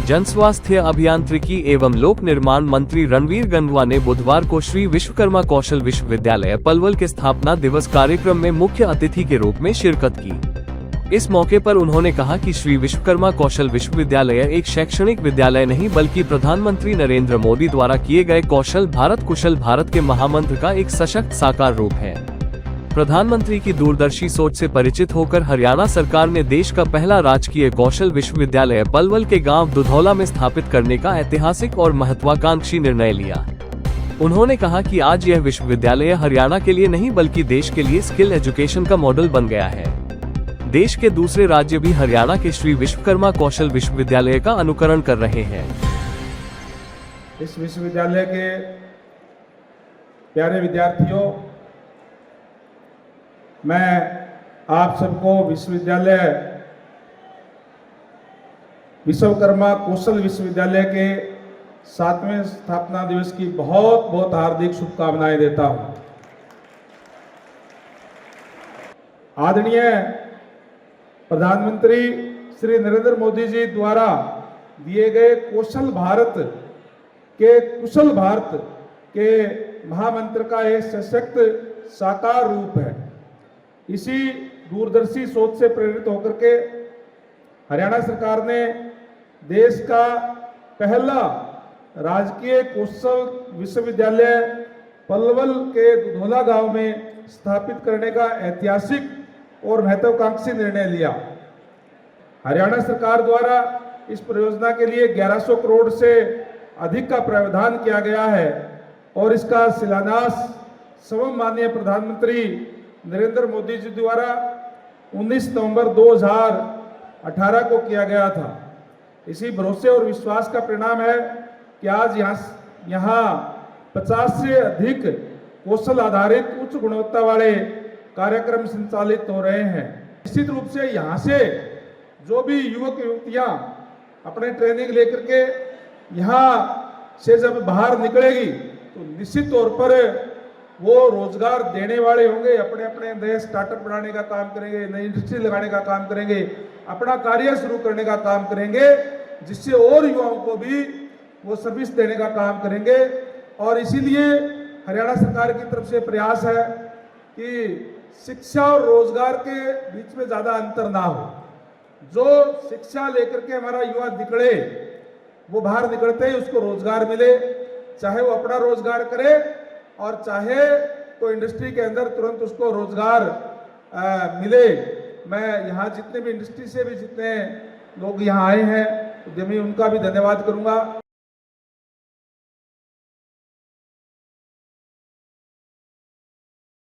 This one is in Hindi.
जन स्वास्थ्य अभियांत्रिकी एवं लोक निर्माण मंत्री रणवीर गंगवा ने बुधवार को श्री विश्वकर्मा कौशल विश्वविद्यालय पलवल के स्थापना दिवस कार्यक्रम में मुख्य अतिथि के रूप में शिरकत की। इस मौके पर उन्होंने कहा कि श्री विश्वकर्मा कौशल विश्वविद्यालय एक शैक्षणिक विद्यालय नहीं बल्कि प्रधानमंत्री नरेंद्र मोदी द्वारा किए गए कौशल भारत कुशल भारत के महामंत्र का एक सशक्त साकार रूप है। प्रधानमंत्री की दूरदर्शी सोच से परिचित होकर हरियाणा सरकार ने देश का पहला राजकीय कौशल विश्वविद्यालय पलवल के गांव दुधौला में स्थापित करने का ऐतिहासिक और महत्वाकांक्षी निर्णय लिया। उन्होंने कहा कि आज यह विश्वविद्यालय हरियाणा के लिए नहीं बल्कि देश के लिए स्किल एजुकेशन का मॉडल बन गया है। देश के दूसरे राज्य भी हरियाणा के श्री विश्वकर्मा कौशल विश्वविद्यालय का अनुकरण कर रहे हैं। इस विश्वविद्यालय के प्यारे विद्यार्थियों, मैं आप सबको विश्वविद्यालय विश्वकर्मा कौशल विश्वविद्यालय के 7वें स्थापना दिवस की बहुत बहुत हार्दिक शुभकामनाएं देता हूं। आदरणीय प्रधानमंत्री श्री नरेंद्र मोदी जी द्वारा दिए गए कौशल भारत के कुशल भारत के महामंत्र का एक सशक्त साकार रूप है। इसी दूरदर्शी सोच से प्रेरित होकर के हरियाणा सरकार ने देश का पहला राजकीय कौशल विश्वविद्यालय पलवल के दुधौला गांव में स्थापित करने का ऐतिहासिक और महत्वाकांक्षी निर्णय लिया। हरियाणा सरकार द्वारा इस परियोजना के लिए 1100 करोड़ से अधिक का प्रावधान किया गया है और इसका शिलान्यास स्वयं माननीय प्रधानमंत्री नरेंद्र मोदी जी द्वारा 19 नवंबर 2018 को किया गया था। इसी भरोसे और विश्वास का परिणाम है कि आज यहाँ 50 से अधिक कौशल आधारित उच्च गुणवत्ता वाले कार्यक्रम संचालित हो रहे हैं। निश्चित रूप से यहाँ से जो भी युवक युवतियाँ अपने ट्रेनिंग लेकर के यहाँ से जब बाहर निकलेगी तो निश्चित तौर पर वो रोजगार देने वाले होंगे, अपने अपने नए स्टार्टअप बनाने का काम करेंगे, नई इंडस्ट्री लगाने का काम करेंगे, अपना कार्य शुरू करने का काम करेंगे, जिससे और युवाओं को भी वो सर्विस देने का काम करेंगे। और इसीलिए हरियाणा सरकार की तरफ से प्रयास है कि शिक्षा और रोजगार के बीच में ज्यादा अंतर ना हो। जो शिक्षा लेकर के हमारा युवा निकले, वो बाहर निकलते ही उसको रोजगार मिले, चाहे वो अपना रोजगार करे और चाहे तो इंडस्ट्री के अंदर तुरंत उसको रोजगार मिले। मैं यहाँ जितने भी इंडस्ट्री से भी जितने लोग यहाँ आए हैं उद्यमी, उनका भी धन्यवाद करूँगा।